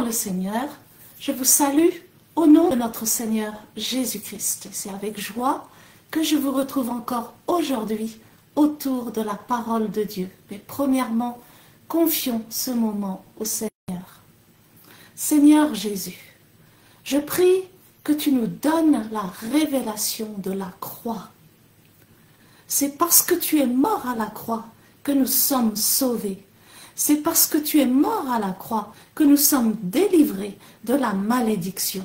le Seigneur, je vous salue au nom de notre Seigneur Jésus-Christ. C'est avec joie que je vous retrouve encore aujourd'hui autour de la parole de Dieu. Mais premièrement, confions ce moment au Seigneur. Seigneur Jésus, je prie que tu nous donnes la révélation de la croix. C'est parce que tu es mort à la croix que nous sommes sauvés. C'est parce que tu es mort à la croix que nous sommes délivrés de la malédiction.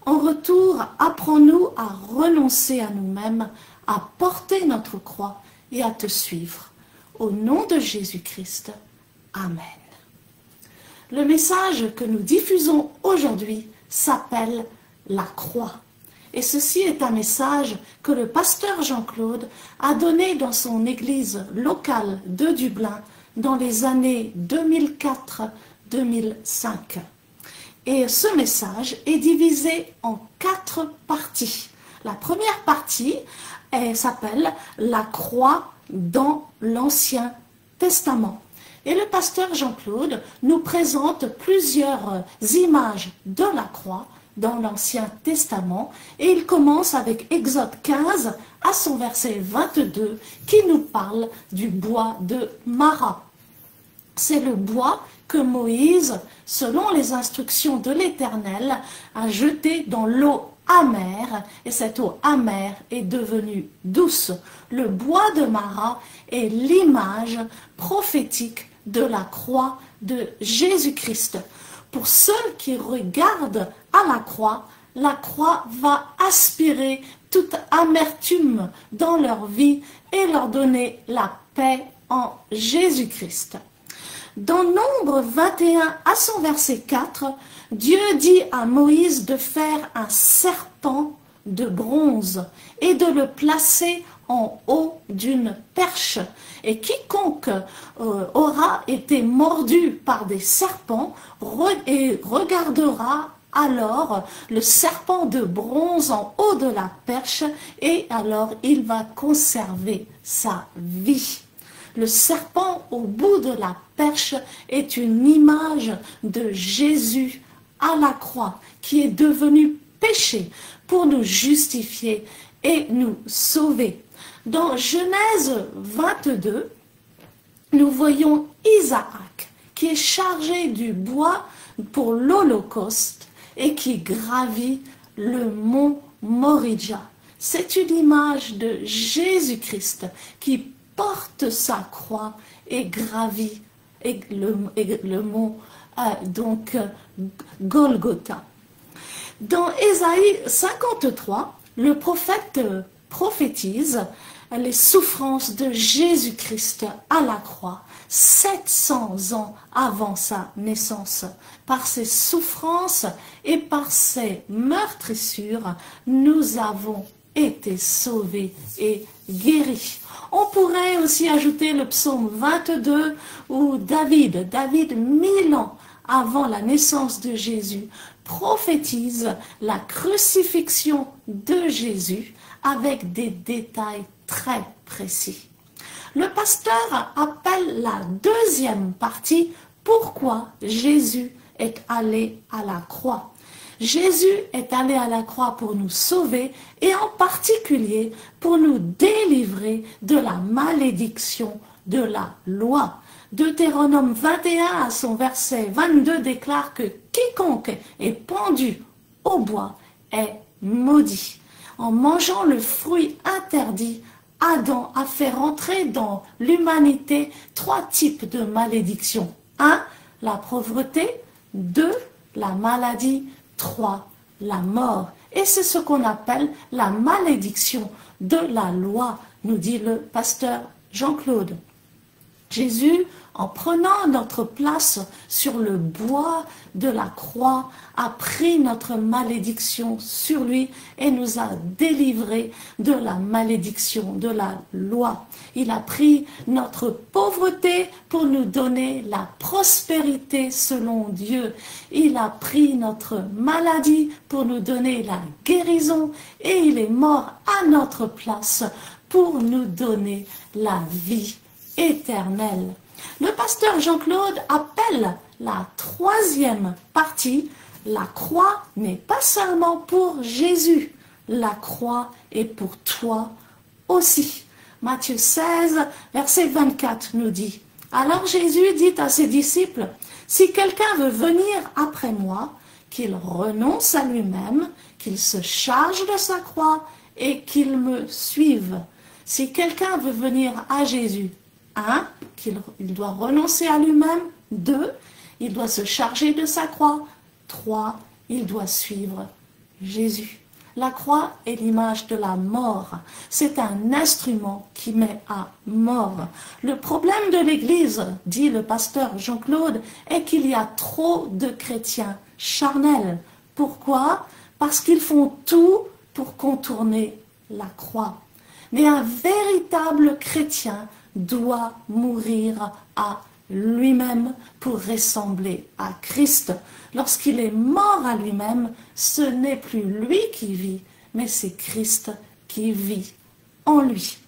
En retour, apprends-nous à renoncer à nous-mêmes, à porter notre croix et à te suivre. Au nom de Jésus-Christ, Amen. Le message que nous diffusons aujourd'hui s'appelle la croix. Et ceci est un message que le pasteur Jean-Claude a donné dans son église locale de Dublin dans les années 2004-2005. Et ce message est divisé en 4 parties. La première partie s'appelle « La croix dans l'Ancien Testament ». Et le pasteur Jean-Claude nous présente plusieurs images de la croix dans l'Ancien Testament. Et il commence avec Exode 15 à son verset 22 qui nous parle du bois de Mara. C'est le bois que Moïse, selon les instructions de l'Éternel, a jeté dans l'eau amère, et cette eau amère est devenue douce. Le bois de Mara est l'image prophétique de la croix de Jésus-Christ. Pour ceux qui regardent à la croix va aspirer toute amertume dans leur vie et leur donner la paix en Jésus-Christ. Dans Nombre 21 à son verset 4, Dieu dit à Moïse de faire un serpent de bronze et de le placer en haut d'une perche. Et quiconque aura été mordu par des serpents regardera alors le serpent de bronze en haut de la perche et alors il va conserver sa vie. Le serpent au bout de la perche est une image de Jésus à la croix qui est devenu péché pour nous justifier et nous sauver. Dans Genèse 22, nous voyons Isaac qui est chargé du bois pour l'Holocauste et qui gravit le mont Moria. C'est une image de Jésus-Christ qui porte sa croix et gravit le mont Golgotha. Dans Ésaïe 53, le prophète prophétise les souffrances de Jésus-Christ à la croix, 700 ans avant sa naissance. Par ses souffrances et par ses meurtrissures, nous avons été sauvés et guéris. On pourrait aussi ajouter le psaume 22 où David, 1000 ans avant la naissance de Jésus, prophétise la crucifixion de Jésus avec des détails très précis. Le pasteur appelle la deuxième partie « Pourquoi Jésus est allé à la croix ». Jésus est allé à la croix pour nous sauver et en particulier pour nous délivrer de la malédiction de la loi. Deutéronome 21 à son verset 22 déclare que quiconque est pendu au bois est maudit. En mangeant le fruit interdit, Adam a fait rentrer dans l'humanité 3 types de malédictions. 1. La pauvreté. 2. La maladie. 3. La mort. Et c'est ce qu'on appelle la malédiction de la loi, nous dit le pasteur Jean-Claude. Jésus, en prenant notre place sur le bois de la croix, a pris notre malédiction sur lui et nous a délivrés de la malédiction de la loi. Il a pris notre pauvreté pour nous donner la prospérité selon Dieu. Il a pris notre maladie pour nous donner la guérison et il est mort à notre place pour nous donner la vie éternelle. Le pasteur Jean-Claude appelle la troisième partie, la croix n'est pas seulement pour Jésus, la croix est pour toi aussi. Matthieu 16, verset 24 nous dit, « Alors Jésus dit à ses disciples, « Si quelqu'un veut venir après moi, qu'il renonce à lui-même, qu'il se charge de sa croix et qu'il me suive. » Si quelqu'un veut venir à Jésus, 1, il doit renoncer à lui-même, 2, il doit se charger de sa croix, 3, il doit suivre Jésus. La croix est l'image de la mort. C'est un instrument qui met à mort. Le problème de l'Église, dit le pasteur Jean-Claude, est qu'il y a trop de chrétiens charnels. Pourquoi? Parce qu'ils font tout pour contourner la croix. Mais un véritable chrétien doit mourir à lui-même pour ressembler à Christ. Lorsqu'il est mort à lui-même, ce n'est plus lui qui vit, mais c'est Christ qui vit en lui.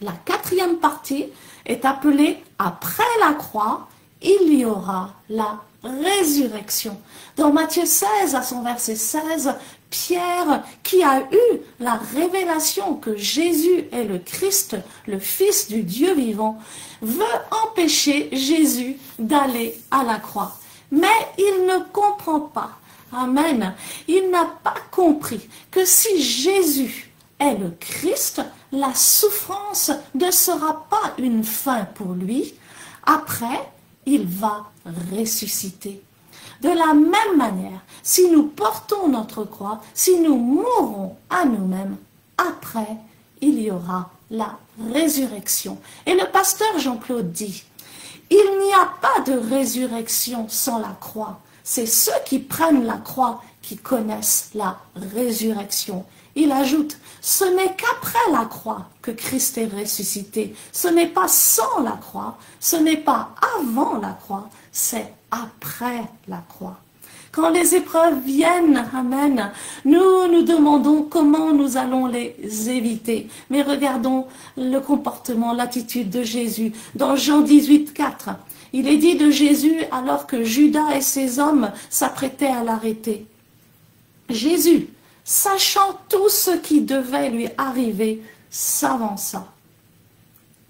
La quatrième partie est appelée « Après la croix, il y aura la résurrection ». Dans Matthieu 16, à son verset 16, Pierre, qui a eu la révélation que Jésus est le Christ, le Fils du Dieu vivant, veut empêcher Jésus d'aller à la croix. Mais il ne comprend pas. Amen. Il n'a pas compris que si Jésus est le Christ, la souffrance ne sera pas une fin pour lui. Après, il va ressusciter. De la même manière, si nous portons notre croix, si nous mourons à nous-mêmes, après, il y aura la résurrection. Et le pasteur Jean-Claude dit, « Il n'y a pas de résurrection sans la croix. C'est ceux qui prennent la croix qui connaissent la résurrection. » Il ajoute, « Ce n'est qu'après la croix que Christ est ressuscité. Ce n'est pas sans la croix, ce n'est pas avant la croix, c'est après la croix. » Quand les épreuves viennent, amen, nous nous demandons comment nous allons les éviter. Mais regardons le comportement, l'attitude de Jésus. Dans Jean 18, 4, il est dit de Jésus alors que Judas et ses hommes s'apprêtaient à l'arrêter. Jésus, sachant tout ce qui devait lui arriver, s'avança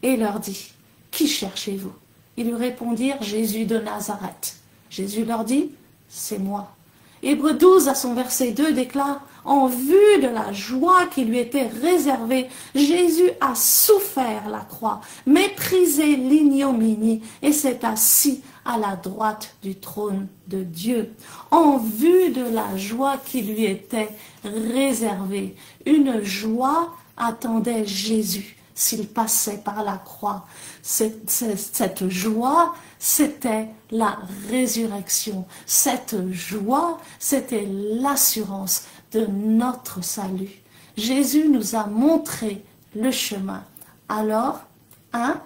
et leur dit, « Qui cherchez-vous » Ils lui répondirent, « Jésus de Nazareth. » Jésus leur dit, « C'est moi. » Hébreux 12 à son verset 2 déclare, « En vue de la joie qui lui était réservée, Jésus a souffert la croix, méprisé l'ignominie et s'est assis à la droite du trône de Dieu. En vue de la joie qui lui était réservée, une joie attendait Jésus s'il passait par la croix. Cette joie, c'était la résurrection. Cette joie, c'était l'assurance de notre salut. Jésus nous a montré le chemin. Alors, 1,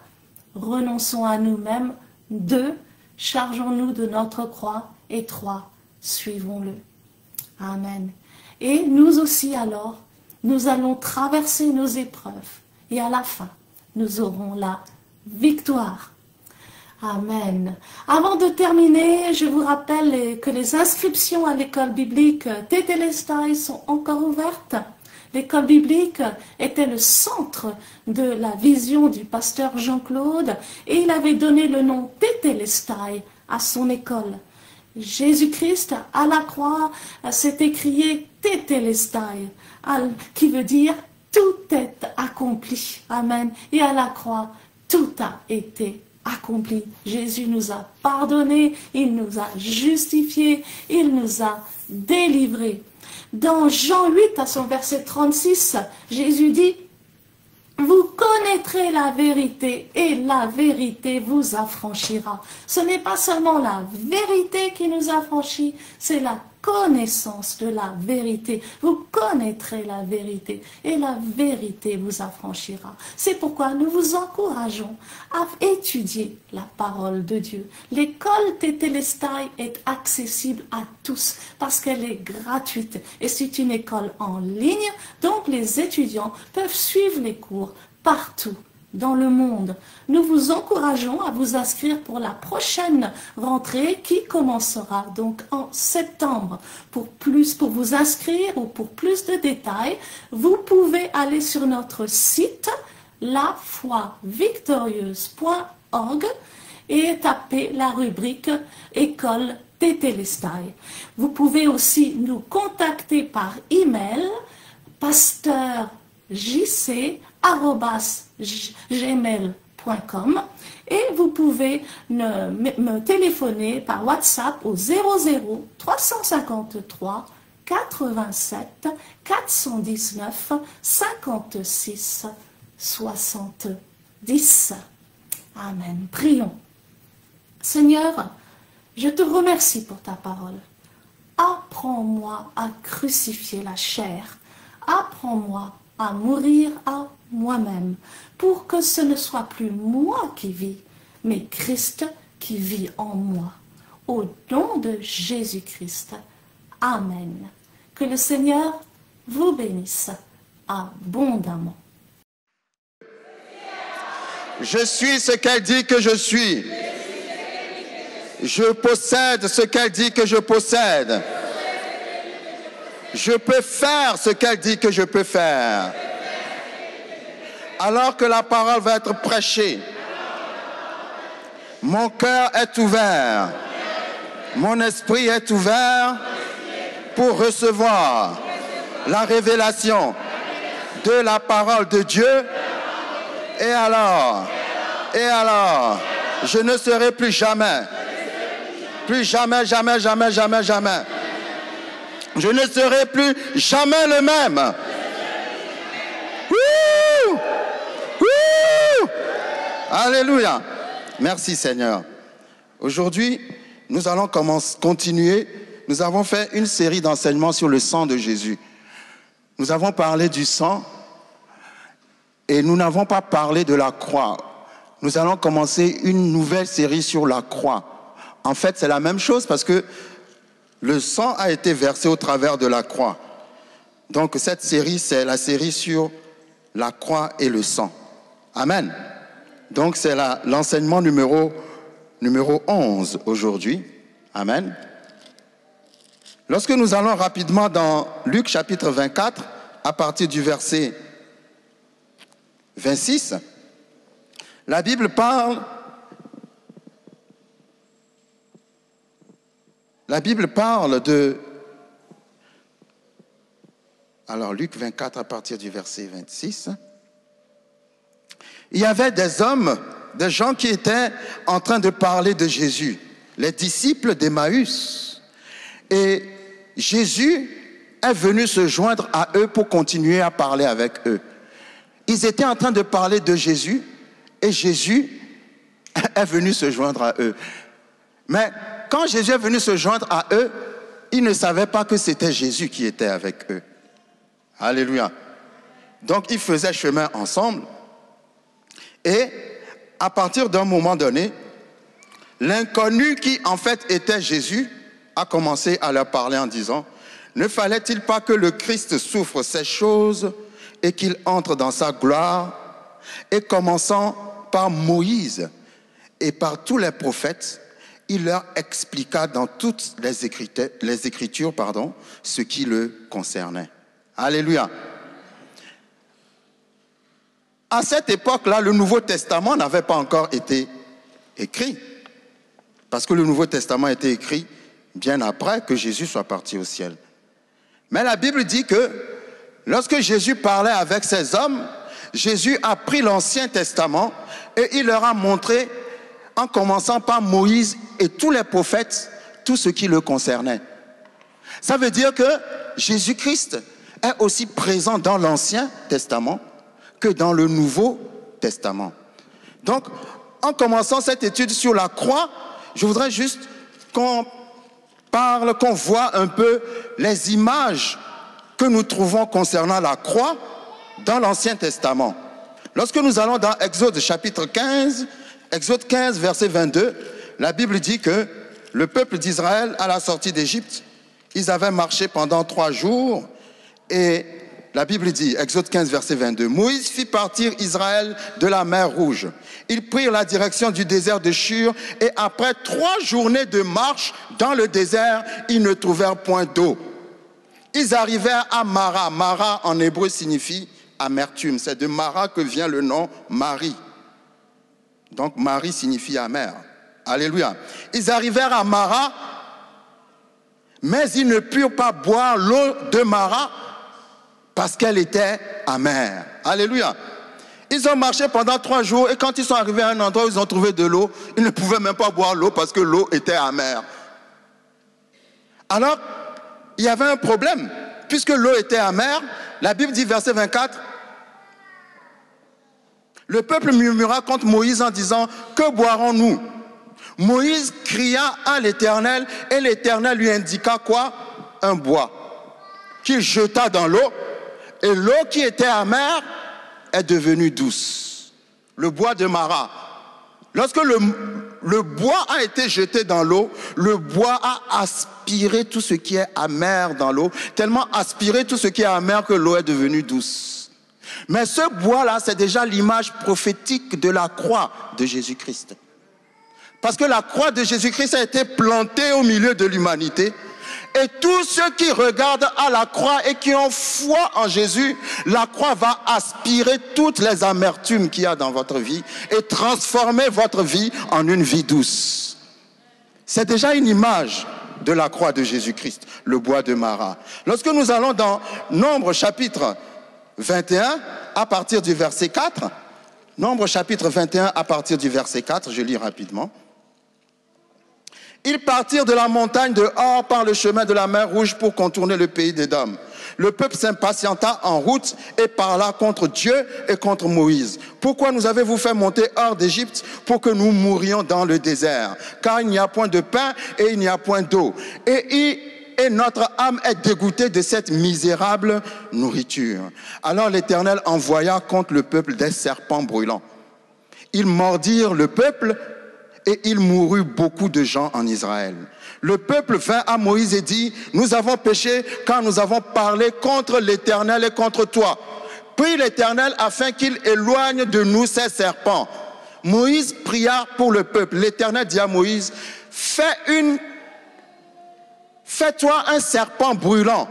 renonçons à nous-mêmes. 2, chargeons-nous de notre croix. Et 3, suivons-le. Amen. Et nous aussi alors, nous allons traverser nos épreuves. Et à la fin, nous aurons la victoire. Amen. Avant de terminer, je vous rappelle que les inscriptions à l'école biblique Tétélestai sont encore ouvertes. L'école biblique était le centre de la vision du pasteur Jean-Claude et il avait donné le nom Tétélestai à son école. Jésus-Christ à la croix s'est écrié Tétélestai, qui veut dire tout est accompli. Amen. Et à la croix, tout a été accompli. Jésus nous a pardonné, il nous a justifiés, il nous a délivrés. Dans Jean 8, à son verset 36, Jésus dit, « Vous connaîtrez la vérité et la vérité vous affranchira. » Ce n'est pas seulement la vérité qui nous affranchit, c'est la connaissance de la vérité. Vous connaîtrez la vérité et la vérité vous affranchira. C'est pourquoi nous vous encourageons à étudier la parole de Dieu. L'école Tétélestai est accessible à tous parce qu'elle est gratuite et c'est une école en ligne, donc les étudiants peuvent suivre les cours partout dans le monde. Nous vous encourageons à vous inscrire pour la prochaine rentrée qui commencera donc en septembre. Pour vous inscrire ou pour plus de détails, vous pouvez aller sur notre site lafoivictorieuse.org et taper la rubrique École Tétélestai. Vous pouvez aussi nous contacter par email pasteurjc@gmail.com et vous pouvez me téléphoner par WhatsApp au 00 353 87 419 56 70. Amen. Prions. Seigneur, je te remercie pour ta parole. Apprends-moi à crucifier la chair. Apprends-moi à mourir à moi-même pour que ce ne soit plus moi qui vis, mais Christ qui vit en moi. Au nom de Jésus-Christ. Amen. Que le Seigneur vous bénisse abondamment. Je suis ce qu'elle dit que je suis. Je possède ce qu'elle dit que je possède. Je peux faire ce qu'elle dit que je peux faire. Alors que la parole va être prêchée, mon cœur est ouvert. Mon esprit est ouvert pour recevoir la révélation de la parole de Dieu. Et alors, je ne serai plus jamais, jamais. Je ne serai plus jamais le même. Wouh! Wouh! Alléluia. Merci Seigneur. Aujourd'hui, nous allons continuer. Nous avons fait une série d'enseignements sur le sang de Jésus. Nous avons parlé du sang et nous n'avons pas parlé de la croix. Nous allons commencer une nouvelle série sur la croix. En fait, c'est la même chose parce que le sang a été versé au travers de la croix. Donc cette série, c'est la série sur la croix et le sang. Amen. Donc c'est l'enseignement numéro 11 aujourd'hui. Amen. Lorsque nous allons rapidement dans Luc chapitre 24, à partir du verset 26, la Bible parle de... Alors, Luc 24, à partir du verset 26. Il y avait des hommes, des gens qui étaient en train de parler de Jésus, les disciples d'Emmaüs. Et Jésus est venu se joindre à eux pour continuer à parler avec eux. Ils étaient en train de parler de Jésus et Jésus est venu se joindre à eux. Mais quand Jésus est venu se joindre à eux, ils ne savaient pas que c'était Jésus qui était avec eux. Alléluia. Donc, ils faisaient chemin ensemble. Et à partir d'un moment donné, l'inconnu qui en fait était Jésus a commencé à leur parler en disant: ne fallait-il pas que le Christ souffre ces choses et qu'il entre dans sa gloire? Et commençant par Moïse et par tous les prophètes, il leur expliqua dans toutes les Écritures, ce qui le concernait. Alléluia. À cette époque-là, le Nouveau Testament n'avait pas encore été écrit. Parce que le Nouveau Testament a été écrit bien après que Jésus soit parti au ciel. Mais la Bible dit que lorsque Jésus parlait avec ces hommes, Jésus a pris l'Ancien Testament et il leur a montré, en commençant par Moïse et tous les prophètes, tout ce qui le concernait. Ça veut dire que Jésus-Christ est aussi présent dans l'Ancien Testament que dans le Nouveau Testament. Donc, en commençant cette étude sur la croix, je voudrais juste qu'on voit un peu les images que nous trouvons concernant la croix dans l'Ancien Testament. Lorsque nous allons dans Exode chapitre 15, Exode 15 verset 22, la Bible dit que le peuple d'Israël, à la sortie d'Égypte, ils avaient marché pendant 3 jours et la Bible dit, Exode 15, verset 22, Moïse fit partir Israël de la mer Rouge. Ils prirent la direction du désert de Shur et après 3 journées de marche dans le désert, ils ne trouvèrent point d'eau. Ils arrivèrent à Mara. Mara en hébreu signifie amertume. C'est de Mara que vient le nom Marie. Donc Marie signifie amère. Alléluia. Ils arrivèrent à Mara, mais ils ne purent pas boire l'eau de Mara parce qu'elle était amère. Alléluia. Ils ont marché pendant 3 jours et quand ils sont arrivés à un endroit où ils ont trouvé de l'eau, ils ne pouvaient même pas boire l'eau parce que l'eau était amère. Alors, il y avait un problème. Puisque l'eau était amère, la Bible dit, verset 24, le peuple murmura contre Moïse en disant, que boirons-nous? Moïse cria à l'Éternel et l'Éternel lui indiqua quoi? Un bois qu'il jeta dans l'eau et l'eau qui était amère est devenue douce. Le bois de Mara. Lorsque le bois a été jeté dans l'eau, le bois a aspiré tout ce qui est amer dans l'eau, tellement aspiré tout ce qui est amer que l'eau est devenue douce. Mais ce bois-là, c'est déjà l'image prophétique de la croix de Jésus-Christ. Parce que la croix de Jésus-Christ a été plantée au milieu de l'humanité. Et tous ceux qui regardent à la croix et qui ont foi en Jésus, la croix va aspirer toutes les amertumes qu'il y a dans votre vie et transformer votre vie en une vie douce. C'est déjà une image de la croix de Jésus-Christ, le bois de Mara. Lorsque nous allons dans Nombre chapitre 21, à partir du verset 4, Nombre chapitre 21, à partir du verset 4, je lis rapidement. Ils partirent de la montagne de Hor par le chemin de la mer Rouge pour contourner le pays d'Édom. Le peuple s'impatienta en route et parla contre Dieu et contre Moïse. Pourquoi nous avez-vous fait monter hors d'Égypte pour que nous mourions dans le désert? Car il n'y a point de pain et il n'y a point d'eau. Et notre âme est dégoûtée de cette misérable nourriture. Alors l'Éternel envoya contre le peuple des serpents brûlants. Ils mordirent le peuple et il mourut beaucoup de gens en Israël. Le peuple vint à Moïse et dit, nous avons péché car nous avons parlé contre l'Éternel et contre toi. Prie l'Éternel afin qu'il éloigne de nous ces serpents. Moïse pria pour le peuple. L'Éternel dit à Moïse, fais-toi un serpent brûlant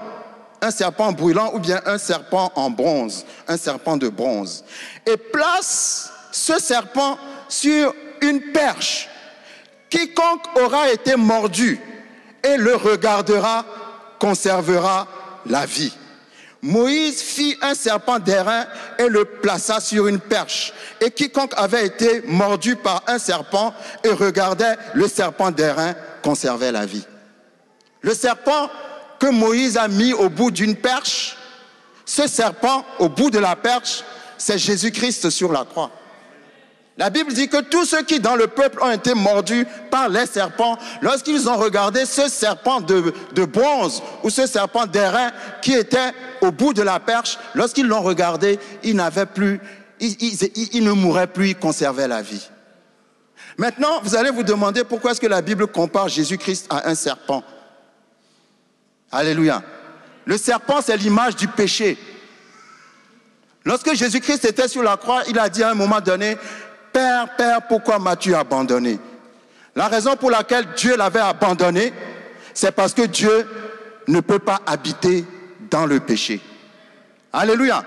ou bien un serpent en bronze, un serpent de bronze. Et place ce serpent sur une perche. Quiconque aura été mordu et le regardera conservera la vie. Moïse fit un serpent d'airain et le plaça sur une perche. Et quiconque avait été mordu par un serpent et regardait le serpent d'airain conservait la vie. Le serpent que Moïse a mis au bout d'une perche, ce serpent au bout de la perche, c'est Jésus-Christ sur la croix. La Bible dit que tous ceux qui dans le peuple ont été mordus par les serpents, lorsqu'ils ont regardé ce serpent de bronze ou ce serpent d'airain qui était au bout de la perche, lorsqu'ils l'ont regardé, ils ne mouraient plus, ils conservaient la vie. Maintenant, vous allez vous demander pourquoi est-ce que la Bible compare Jésus-Christ à un serpent. Alléluia. Le serpent, c'est l'image du péché. Lorsque Jésus-Christ était sur la croix, il a dit à un moment donné, Père, Père, pourquoi m'as-tu abandonné? La raison pour laquelle Dieu l'avait abandonné, c'est parce que Dieu ne peut pas habiter dans le péché. Alléluia.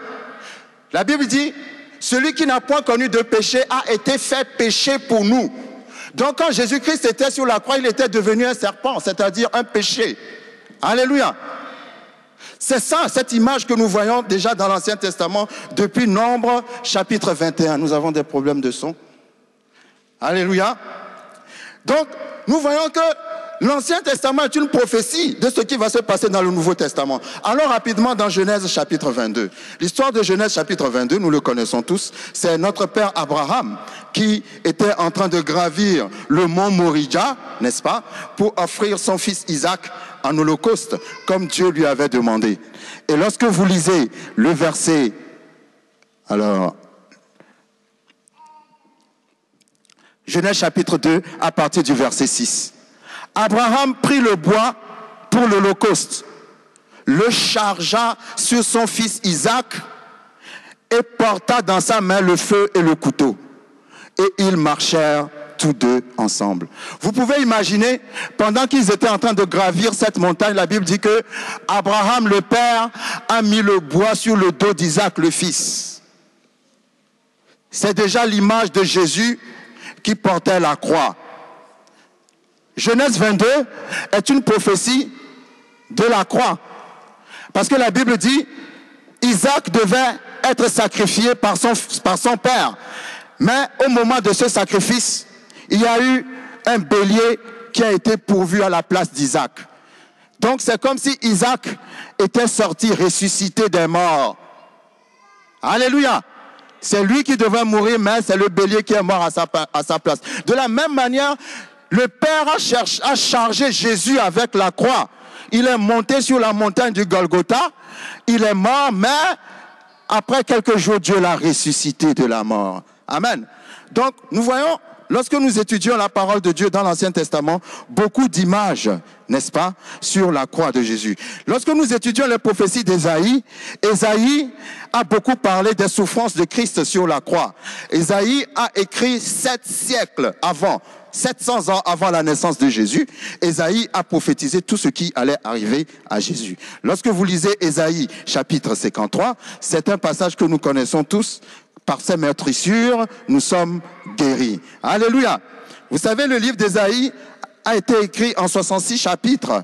La Bible dit, celui qui n'a point connu de péché a été fait péché pour nous. Donc quand Jésus-Christ était sur la croix, il était devenu un serpent, c'est-à-dire un péché. Alléluia. C'est ça, cette image que nous voyons déjà dans l'Ancien Testament depuis Nombre chapitre 21. Nous avons des problèmes de son. Alléluia. Donc, nous voyons que l'Ancien Testament est une prophétie de ce qui va se passer dans le Nouveau Testament. Allons rapidement dans Genèse chapitre 22. L'histoire de Genèse chapitre 22, nous le connaissons tous. C'est notre père Abraham qui était en train de gravir le mont Moria, n'est-ce pas, pour offrir son fils Isaac en holocauste, comme Dieu lui avait demandé. Et lorsque vous lisez le verset, alors, Genèse chapitre 2, à partir du verset 6. Abraham prit le bois pour l'holocauste, le chargea sur son fils Isaac et porta dans sa main le feu et le couteau. Et ils marchèrent tous deux ensemble. Vous pouvez imaginer, pendant qu'ils étaient en train de gravir cette montagne, la Bible dit que Abraham, le père, a mis le bois sur le dos d'Isaac, le fils. C'est déjà l'image de Jésus qui portait la croix. Genèse 22 est une prophétie de la croix. Parce que la Bible dit, Isaac devait être sacrifié par son père. Mais au moment de ce sacrifice, il y a eu un bélier qui a été pourvu à la place d'Isaac. Donc c'est comme si Isaac était sorti ressuscité des morts. Alléluia! C'est lui qui devait mourir, mais c'est le bélier qui est mort à sa place. De la même manière, le Père a chargé Jésus avec la croix. Il est monté sur la montagne du Golgotha. Il est mort, mais après quelques jours, Dieu l'a ressuscité de la mort. Amen. Donc, nous voyons, lorsque nous étudions la parole de Dieu dans l'Ancien Testament, beaucoup d'images, n'est-ce pas, sur la croix de Jésus. Lorsque nous étudions les prophéties d'Ésaïe, Ésaïe a beaucoup parlé des souffrances de Christ sur la croix. Ésaïe a écrit 7 siècles avant, 700 ans avant la naissance de Jésus, Ésaïe a prophétisé tout ce qui allait arriver à Jésus. Lorsque vous lisez Ésaïe chapitre 53, c'est un passage que nous connaissons tous. Par ses meurtrissures, nous sommes guéris. Alléluia. Vous savez, le livre d'Ésaïe a été écrit en 66 chapitres.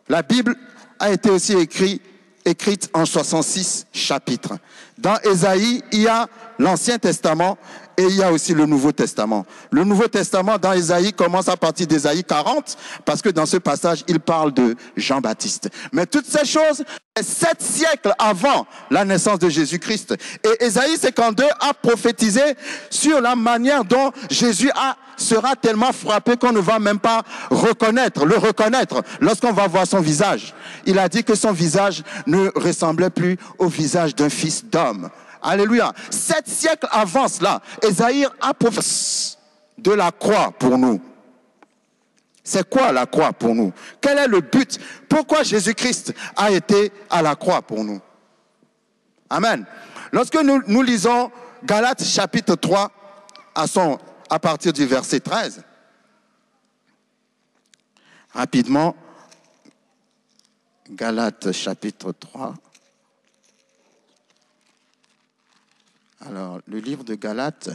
La Bible a été aussi écrite en 66 chapitres. Dans Ésaïe, il y a l'Ancien Testament et il y a aussi le Nouveau Testament. Le Nouveau Testament dans Ésaïe commence à partir d'Ésaïe 40 parce que dans ce passage, il parle de Jean-Baptiste. Mais toutes ces choses, 7 siècles avant la naissance de Jésus-Christ. Et Ésaïe 52 a prophétisé sur la manière dont Jésus sera tellement frappé qu'on ne va même pas le reconnaître lorsqu'on va voir son visage. Il a dit que son visage ne ressemblait plus au visage d'un fils d'homme. Alléluia. 7 siècles avant cela, Ésaïe a prophétisé de la croix pour nous. C'est quoi la croix pour nous? Quel est le but? Pourquoi Jésus-Christ a été à la croix pour nous? Amen. Lorsque nous lisons Galates chapitre 3 à partir du verset 13, rapidement, Galates chapitre 3. Alors, le livre de Galates.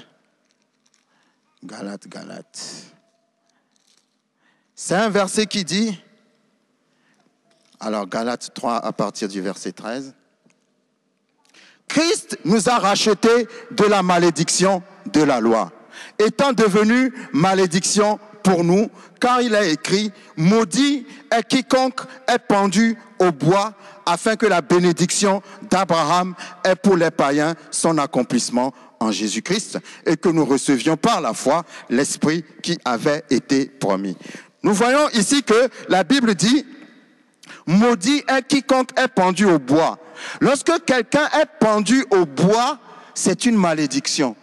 C'est un verset qui dit, alors Galates 3 à partir du verset 13, Christ nous a rachetés de la malédiction de la loi, étant devenu malédiction pour nous, car il est écrit, maudit est quiconque est pendu au bois, afin que la bénédiction d'Abraham ait pour les païens son accomplissement en Jésus-Christ, et que nous recevions par la foi l'Esprit qui avait été promis. Nous voyons ici que la Bible dit, maudit est quiconque est pendu au bois. Lorsque quelqu'un est pendu au bois, c'est une malédiction.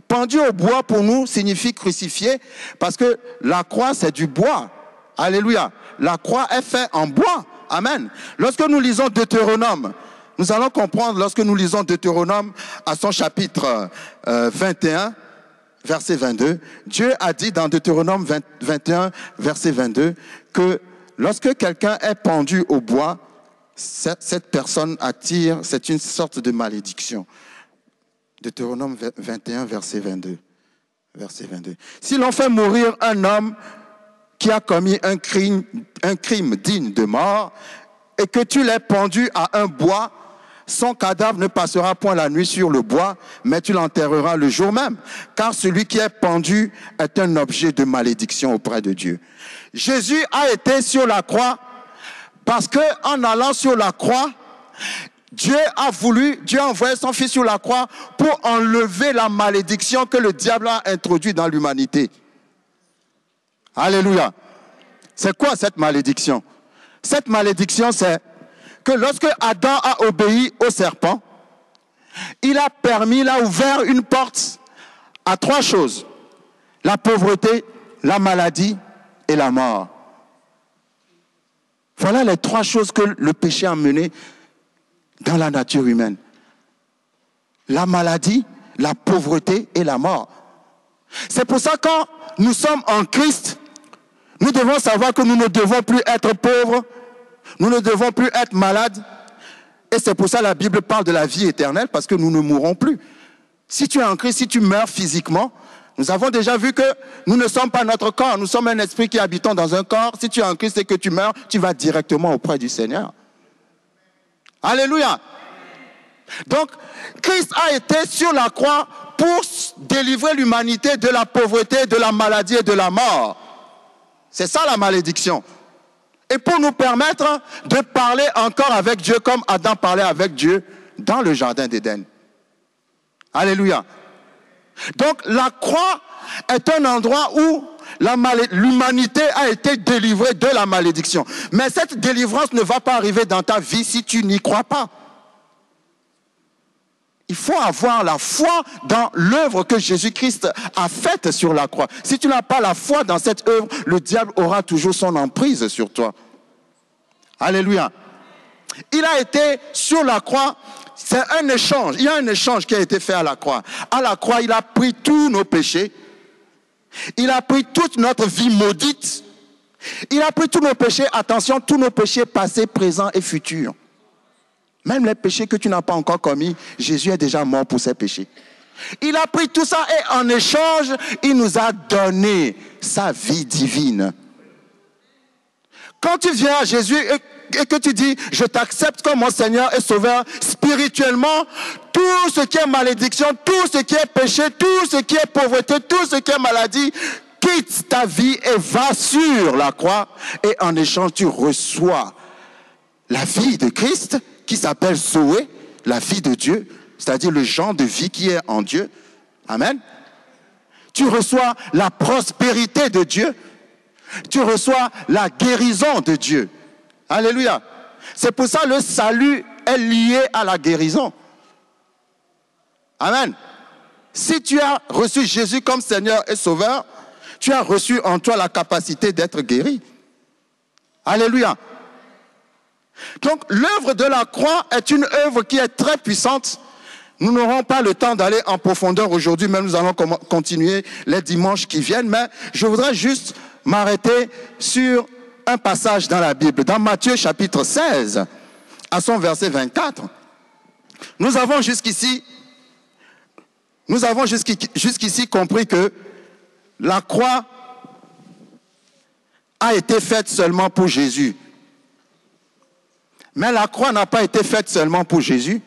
Pendu au bois pour nous signifie crucifié, parce que la croix c'est du bois. Alléluia. La croix est faite en bois. Amen. Lorsque nous lisons Deutéronome, nous allons comprendre, lorsque nous lisons Deutéronome à son chapitre 21, verset 22, Dieu a dit dans Deutéronome 21, verset 22, que lorsque quelqu'un est pendu au bois, cette personne attire, c'est une sorte de malédiction. Deutéronome 21, verset 22. Verset 22. Si l'on fait mourir un homme qui a commis un crime digne de mort, et que tu l'aies pendu à un bois, son cadavre ne passera point la nuit sur le bois, mais tu l'enterreras le jour même, car celui qui est pendu est un objet de malédiction auprès de Dieu. Jésus a été sur la croix, parce que en allant sur la croix, Dieu a envoyé son Fils sur la croix pour enlever la malédiction que le diable a introduite dans l'humanité. Alléluia. C'est quoi cette malédiction? Cette malédiction, c'est que lorsque Adam a obéi au serpent, il a ouvert une porte à 3 choses. La pauvreté, la maladie et la mort. Voilà les trois choses que le péché a menées dans la nature humaine. La maladie, la pauvreté et la mort. C'est pour ça que quand nous sommes en Christ, nous devons savoir que nous ne devons plus être pauvres, nous ne devons plus être malades. Et c'est pour ça que la Bible parle de la vie éternelle, parce que nous ne mourrons plus. Si tu es en Christ, si tu meurs physiquement, nous avons déjà vu que nous ne sommes pas notre corps, nous sommes un esprit qui habitons dans un corps. Si tu es en Christ et que tu meurs, tu vas directement auprès du Seigneur. Alléluia. Donc, Christ a été sur la croix pour délivrer l'humanité de la pauvreté, de la maladie et de la mort. C'est ça la malédiction. Et pour nous permettre de parler encore avec Dieu comme Adam parlait avec Dieu dans le jardin d'Éden. Alléluia. Donc la croix est un endroit où l'humanité a été délivrée de la malédiction. Mais cette délivrance ne va pas arriver dans ta vie si tu n'y crois pas. Il faut avoir la foi dans l'œuvre que Jésus-Christ a faite sur la croix. Si tu n'as pas la foi dans cette œuvre, le diable aura toujours son emprise sur toi. Alléluia. Il a été sur la croix, c'est un échange. Il y a un échange qui a été fait à la croix. À la croix, il a pris tous nos péchés. Il a pris toute notre vie maudite. Il a pris tous nos péchés, attention, tous nos péchés passés, présents et futurs. Même les péchés que tu n'as pas encore commis, Jésus est déjà mort pour ces péchés. Il a pris tout ça et en échange, il nous a donné sa vie divine. Quand tu viens à Jésus et que tu dis, je t'accepte comme mon Seigneur et Sauveur, spirituellement, tout ce qui est malédiction, tout ce qui est péché, tout ce qui est pauvreté, tout ce qui est maladie, quitte ta vie et va sur la croix. Et en échange, tu reçois la vie de Christ, qui s'appelle Zoé, la vie de Dieu, c'est-à-dire le genre de vie qui est en Dieu. Amen. Tu reçois la prospérité de Dieu. Tu reçois la guérison de Dieu. Alléluia. C'est pour ça que le salut est lié à la guérison. Amen. Si tu as reçu Jésus comme Seigneur et Sauveur, tu as reçu en toi la capacité d'être guéri. Alléluia. Donc, l'œuvre de la croix est une œuvre qui est très puissante. Nous n'aurons pas le temps d'aller en profondeur aujourd'hui, mais nous allons continuer les dimanches qui viennent. Mais je voudrais juste m'arrêter sur un passage dans la Bible. Dans Matthieu chapitre 16, à son verset 24, nous avons jusqu'ici compris que la croix a été faite seulement pour Jésus. Mais la croix n'a pas été faite seulement pour Jésus.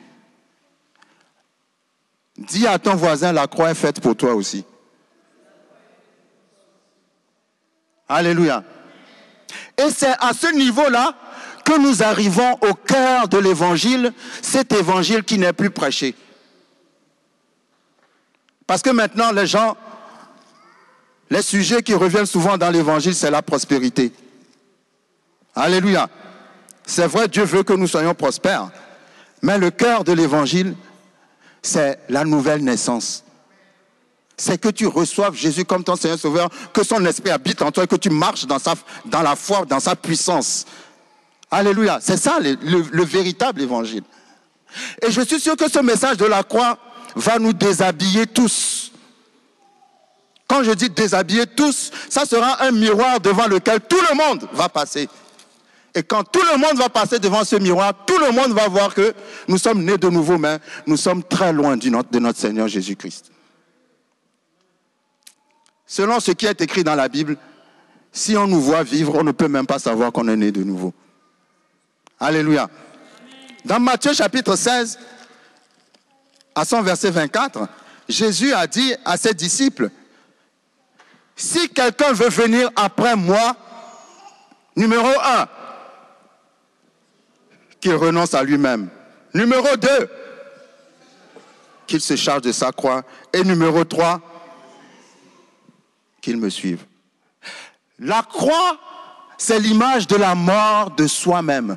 Dis à ton voisin, la croix est faite pour toi aussi. Alléluia. Et c'est à ce niveau-là que nous arrivons au cœur de l'évangile, cet évangile qui n'est plus prêché. Parce que maintenant, les sujets qui reviennent souvent dans l'évangile, c'est la prospérité. Alléluia. C'est vrai, Dieu veut que nous soyons prospères. Mais le cœur de l'évangile, c'est la nouvelle naissance. C'est que tu reçoives Jésus comme ton Seigneur Sauveur, que son esprit habite en toi et que tu marches dans la foi, dans sa puissance. Alléluia. C'est ça le véritable évangile. Et je suis sûr que ce message de la croix va nous déshabiller tous. Quand je dis déshabiller tous, ça sera un miroir devant lequel tout le monde va passer. Et quand tout le monde va passer devant ce miroir, tout le monde va voir que nous sommes nés de nouveau, mais nous sommes très loin de notre Seigneur Jésus-Christ. Selon ce qui est écrit dans la Bible, si on nous voit vivre, on ne peut même pas savoir qu'on est né de nouveau. Alléluia. Dans Matthieu chapitre 16, à son verset 24, Jésus a dit à ses disciples, « Si quelqu'un veut venir après moi, numéro 1, qu'il renonce à lui-même. Numéro 2, qu'il se charge de sa croix. Et numéro 3, qu'il me suive. » La croix, c'est l'image de la mort de soi-même.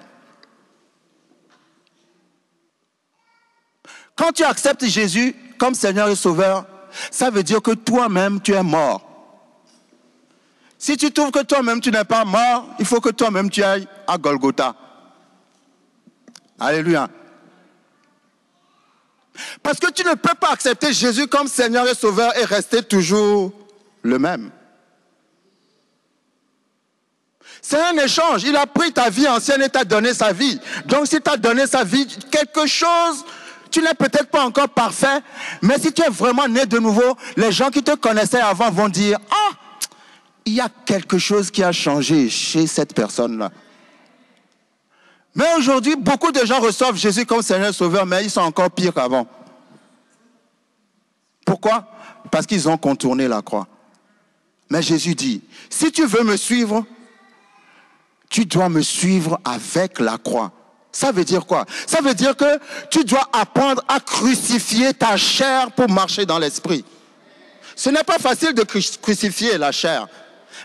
Quand tu acceptes Jésus comme Seigneur et Sauveur, ça veut dire que toi-même, tu es mort. Si tu trouves que toi-même tu n'es pas mort, il faut que toi-même tu ailles à Golgotha. Alléluia. Parce que tu ne peux pas accepter Jésus comme Seigneur et Sauveur et rester toujours le même. C'est un échange. Il a pris ta vie ancienne et t'a donné sa vie. Donc si tu as donné sa vie, quelque chose, tu n'es peut-être pas encore parfait, mais si tu es vraiment né de nouveau, les gens qui te connaissaient avant vont dire « Ah, il y a quelque chose qui a changé chez cette personne-là. » Mais aujourd'hui, beaucoup de gens reçoivent Jésus comme Seigneur Sauveur, mais ils sont encore pires qu'avant. Pourquoi? Parce qu'ils ont contourné la croix. Mais Jésus dit, si tu veux me suivre, tu dois me suivre avec la croix. Ça veut dire quoi? Ça veut dire que tu dois apprendre à crucifier ta chair pour marcher dans l'esprit. Ce n'est pas facile de crucifier la chair.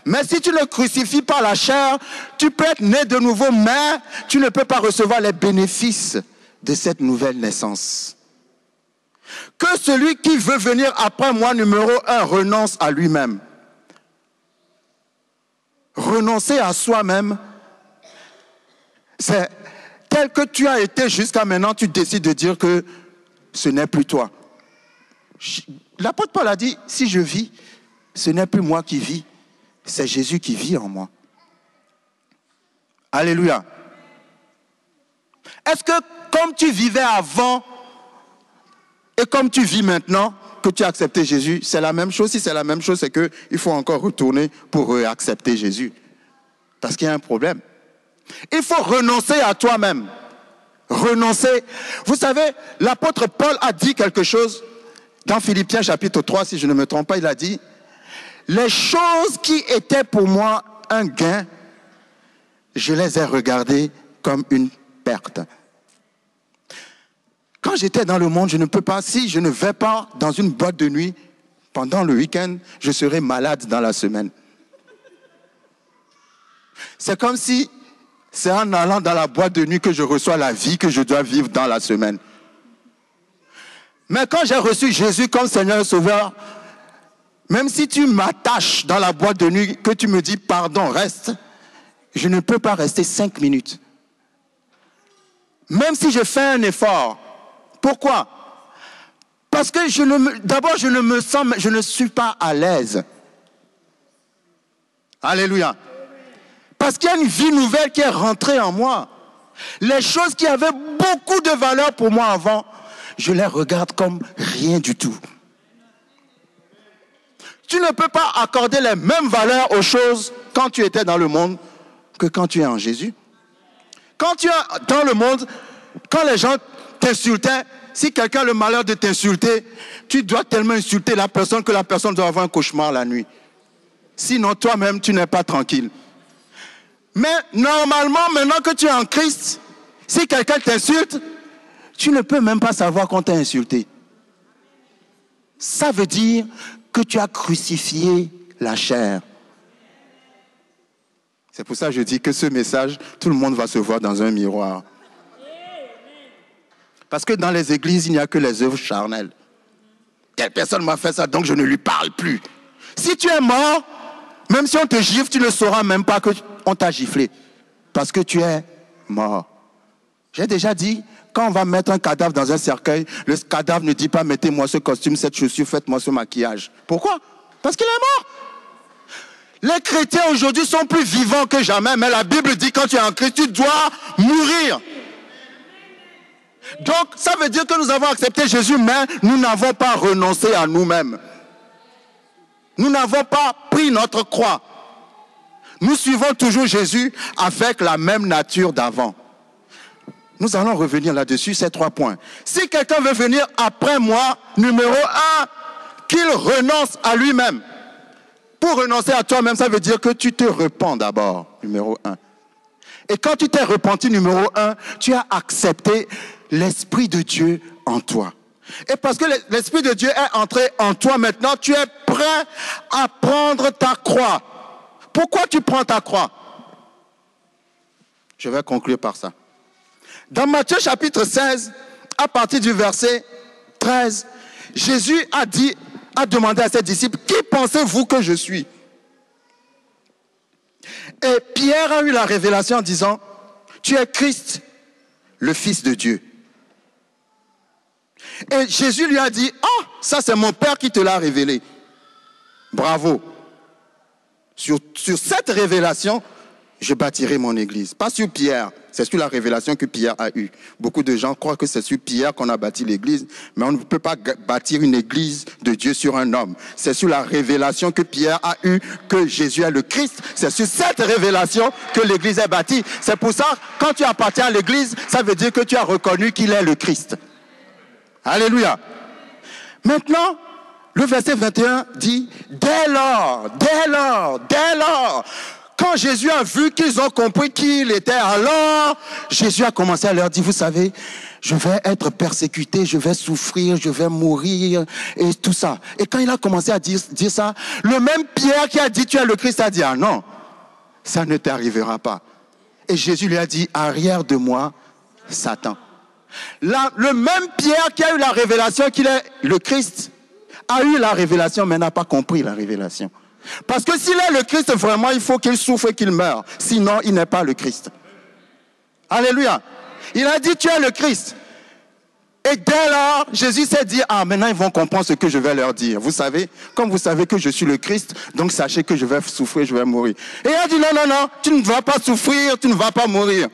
Mais si tu ne crucifies pas la chair, tu peux être né de nouveau, mais tu ne peux pas recevoir les bénéfices de cette nouvelle naissance. Que celui qui veut venir après moi, numéro 1, renonce à lui-même. Renoncer à soi-même, c'est tel que tu as été jusqu'à maintenant, tu décides de dire que ce n'est plus toi. L'apôtre Paul a dit, si je vis, ce n'est plus moi qui vis, c'est Jésus qui vit en moi. Alléluia. Est-ce que comme tu vivais avant et comme tu vis maintenant, que tu as accepté Jésus, c'est la même chose? Si c'est la même chose, c'est qu'il faut encore retourner pour accepter Jésus. Parce qu'il y a un problème. Il faut renoncer à toi-même. Renoncer. Vous savez, l'apôtre Paul a dit quelque chose dans Philippiens chapitre 3, si je ne me trompe pas, il a dit « Les choses qui étaient pour moi un gain, je les ai regardées comme une perte. » Quand j'étais dans le monde, je ne peux pas, si je ne vais pas dans une boîte de nuit pendant le week-end, je serai malade dans la semaine. C'est comme si c'est en allant dans la boîte de nuit que je reçois la vie que je dois vivre dans la semaine. Mais quand j'ai reçu Jésus comme Seigneur et Sauveur, même si tu m'attaches dans la boîte de nuit, que tu me dis pardon, reste, je ne peux pas rester 5 minutes. Même si je fais un effort. Pourquoi? Parce que d'abord je ne suis pas à l'aise. Alléluia. Parce qu'il y a une vie nouvelle qui est rentrée en moi. Les choses qui avaient beaucoup de valeur pour moi avant, je les regarde comme rien du tout. Tu ne peux pas accorder les mêmes valeurs aux choses quand tu étais dans le monde que quand tu es en Jésus. Quand tu es dans le monde, quand les gens t'insultaient, si quelqu'un a le malheur de t'insulter, tu dois tellement insulter la personne que la personne doit avoir un cauchemar la nuit. Sinon, toi-même, tu n'es pas tranquille. Mais normalement, maintenant que tu es en Christ, si quelqu'un t'insulte, tu ne peux même pas savoir qu'on t'a insulté. Ça veut dire que tu as crucifié la chair. C'est pour ça que je dis que ce message, tout le monde va se voir dans un miroir. Parce que dans les églises, il n'y a que les œuvres charnelles. Telle personne m'a fait ça, donc je ne lui parle plus. Si tu es mort, même si on te gifle, tu ne sauras même pas qu'on t'a giflé. Parce que tu es mort. J'ai déjà dit, quand on va mettre un cadavre dans un cercueil, le cadavre ne dit pas, mettez-moi ce costume, cette chaussure, faites-moi ce maquillage. Pourquoi? Parce qu'il est mort. Les chrétiens aujourd'hui sont plus vivants que jamais, mais la Bible dit, quand tu es en Christ, tu dois mourir. Donc, ça veut dire que nous avons accepté Jésus, mais nous n'avons pas renoncé à nous-mêmes. Nous n'avons pas pris notre croix. Nous suivons toujours Jésus avec la même nature d'avant. Nous allons revenir là-dessus, ces 3 points. Si quelqu'un veut venir après moi, numéro 1, qu'il renonce à lui-même. Pour renoncer à toi-même, ça veut dire que tu te repens d'abord, numéro 1. Et quand tu t'es repenti, numéro 1, tu as accepté l'Esprit de Dieu en toi. Et parce que l'Esprit de Dieu est entré en toi maintenant, tu es prêt à prendre ta croix. Pourquoi tu prends ta croix? Je vais conclure par ça. Dans Matthieu chapitre 16, à partir du verset 13, Jésus a demandé à ses disciples, qui pensez-vous que je suis? Et Pierre a eu la révélation en disant, tu es Christ, le Fils de Dieu. Et Jésus lui a dit, ah, ça c'est mon Père qui te l'a révélé. Bravo. Sur cette révélation, je bâtirai mon église. Pas sur Pierre, c'est sur la révélation que Pierre a eue. Beaucoup de gens croient que c'est sur Pierre qu'on a bâti l'église, mais on ne peut pas bâtir une église de Dieu sur un homme. C'est sur la révélation que Pierre a eue que Jésus est le Christ. C'est sur cette révélation que l'église est bâtie. C'est pour ça, quand tu appartiens à l'église, ça veut dire que tu as reconnu qu'il est le Christ. Alléluia. Maintenant, le verset 21 dit, dès lors, quand Jésus a vu qu'ils ont compris qui il était, alors Jésus a commencé à leur dire, vous savez, je vais être persécuté, je vais souffrir, je vais mourir et tout ça. Et quand il a commencé à dire ça, le même Pierre qui a dit tu es le Christ a dit, ah non, ça ne t'arrivera pas. Et Jésus lui a dit, arrière de moi, Satan. Le même Pierre qui a eu la révélation qu'il est le Christ a eu la révélation mais n'a pas compris la révélation. Parce que s'il est le Christ, vraiment, il faut qu'il souffre et qu'il meure. Sinon, il n'est pas le Christ. Alléluia. Il a dit, tu es le Christ. Et dès lors, Jésus s'est dit, ah, maintenant ils vont comprendre ce que je vais leur dire. Vous savez, comme vous savez que je suis le Christ, donc sachez que je vais souffrir, je vais mourir. Et il a dit, non, tu ne vas pas souffrir, tu ne vas pas mourir.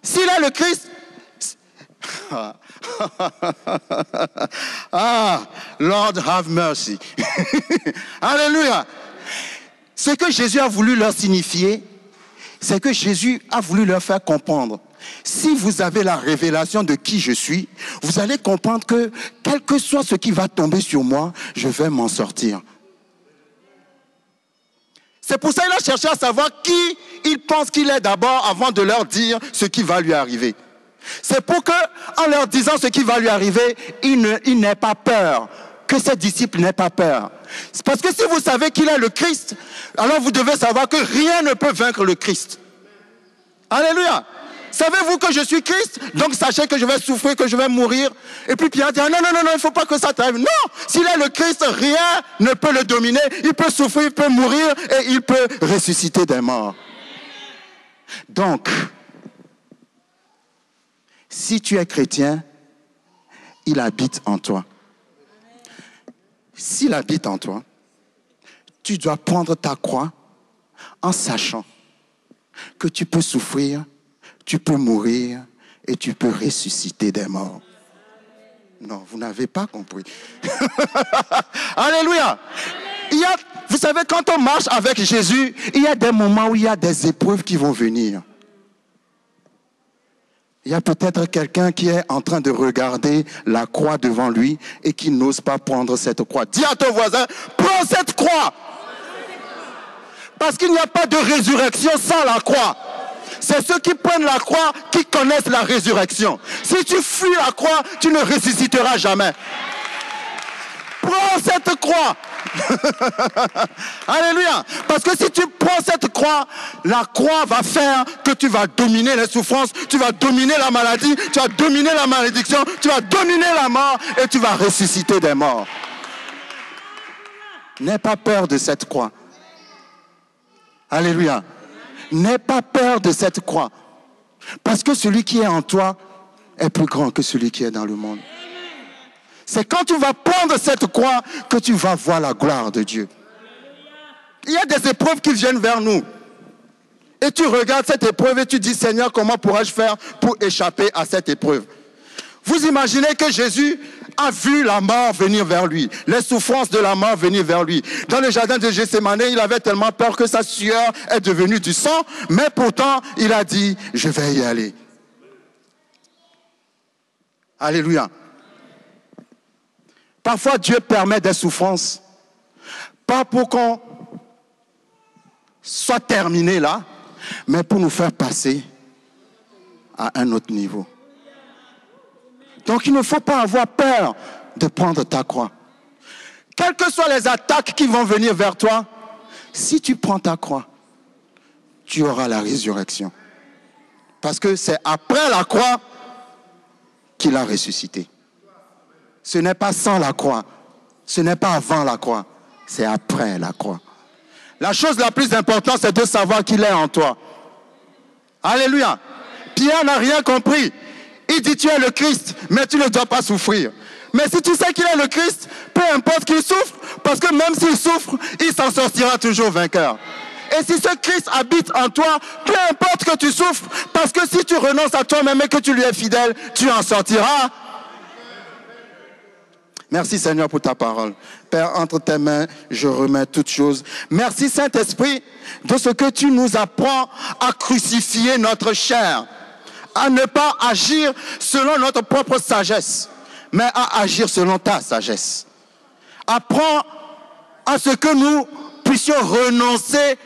S'il est le Christ, ah, Lord have mercy. Alléluia. Ce que Jésus a voulu leur signifier, c'est que Jésus a voulu leur faire comprendre. Si vous avez la révélation de qui je suis, vous allez comprendre que quel que soit ce qui va tomber sur moi, je vais m'en sortir. C'est pour ça qu'il a cherché à savoir qui il pense qu'il est d'abord avant de leur dire ce qui va lui arriver. C'est pour que, en leur disant ce qui va lui arriver, il n'ait pas peur, que ses disciples n'aient pas peur. C'est parce que si vous savez qu'il est le Christ, alors vous devez savoir que rien ne peut vaincre le Christ. Alléluia. Savez-vous que je suis Christ? Donc sachez que je vais souffrir, que je vais mourir. Et puis Pierre dit, non, il ne faut pas que ça t'arrive. Non, s'il est le Christ, rien ne peut le dominer. Il peut souffrir, il peut mourir et il peut ressusciter des morts. Donc, si tu es chrétien, il habite en toi. S'il habite en toi, tu dois prendre ta croix en sachant que tu peux souffrir, tu peux mourir et tu peux ressusciter des morts. Non, vous n'avez pas compris. Alléluia. Vous savez, quand on marche avec Jésus, il y a des moments où il y a des épreuves qui vont venir. Il y a peut-être quelqu'un qui est en train de regarder la croix devant lui et qui n'ose pas prendre cette croix. Dis à ton voisin, prends cette croix. Parce qu'il n'y a pas de résurrection sans la croix. C'est ceux qui prennent la croix qui connaissent la résurrection. Si tu fuis la croix, tu ne ressusciteras jamais. Prends cette croix. Alléluia. Parce que si tu prends cette croix, la croix va faire que tu vas dominer les souffrances, tu vas dominer la maladie, tu vas dominer la malédiction, tu vas dominer la mort et tu vas ressusciter des morts. N'aie pas peur de cette croix. Alléluia. N'aie pas peur de cette croix. Parce que celui qui est en toi est plus grand que celui qui est dans le monde. C'est quand tu vas prendre cette croix que tu vas voir la gloire de Dieu. Il y a des épreuves qui viennent vers nous. Et tu regardes cette épreuve et tu dis, Seigneur, comment pourrais-je faire pour échapper à cette épreuve? Vous imaginez que Jésus a vu la mort venir vers lui, les souffrances de la mort venir vers lui. Dans le jardin de Gethsémane, il avait tellement peur que sa sueur est devenue du sang, mais pourtant, il a dit, je vais y aller. Alléluia. Parfois, Dieu permet des souffrances, pas pour qu'on soit terminé là, mais pour nous faire passer à un autre niveau. Donc, il ne faut pas avoir peur de prendre ta croix. Quelles que soient les attaques qui vont venir vers toi, si tu prends ta croix, tu auras la résurrection. Parce que c'est après la croix qu'il a ressuscité. Ce n'est pas sans la croix, ce n'est pas avant la croix, c'est après la croix. La chose la plus importante, c'est de savoir qu'il est en toi. Alléluia. Pierre n'a rien compris. Il dit, tu es le Christ, mais tu ne dois pas souffrir. Mais si tu sais qu'il est le Christ, peu importe qu'il souffre, parce que même s'il souffre, il s'en sortira toujours vainqueur. Et si ce Christ habite en toi, peu importe que tu souffres, parce que si tu renonces à toi-même et que tu lui es fidèle, tu en sortiras. Merci Seigneur pour ta parole. Père, entre tes mains, je remets toutes choses. Merci Saint-Esprit de ce que tu nous apprends à crucifier notre chair, à ne pas agir selon notre propre sagesse, mais à agir selon ta sagesse. Apprends à ce que nous puissions renoncer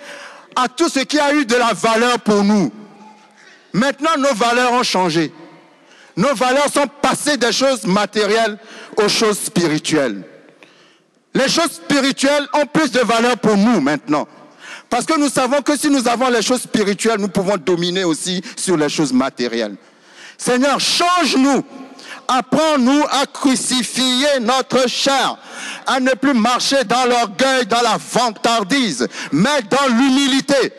à tout ce qui a eu de la valeur pour nous. Maintenant, nos valeurs ont changé. Nos valeurs sont passées des choses matérielles aux choses spirituelles. Les choses spirituelles ont plus de valeur pour nous maintenant. Parce que nous savons que si nous avons les choses spirituelles, nous pouvons dominer aussi sur les choses matérielles. Seigneur, change-nous. Apprends-nous à crucifier notre chair, à ne plus marcher dans l'orgueil, dans la vantardise, mais dans l'humilité,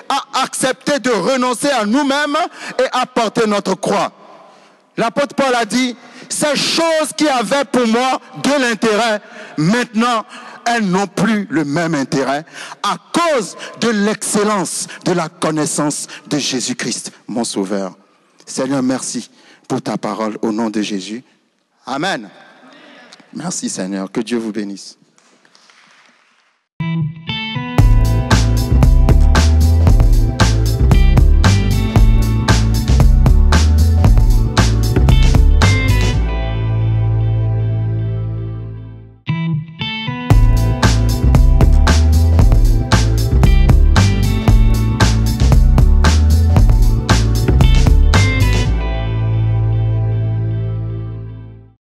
à accepter de renoncer à nous-mêmes et à porter notre croix. L'apôtre Paul a dit, ces choses qui avaient pour moi de l'intérêt, maintenant, elles n'ont plus le même intérêt à cause de l'excellence de la connaissance de Jésus-Christ, mon Sauveur. Seigneur, merci pour ta parole au nom de Jésus. Amen. Merci Seigneur, que Dieu vous bénisse.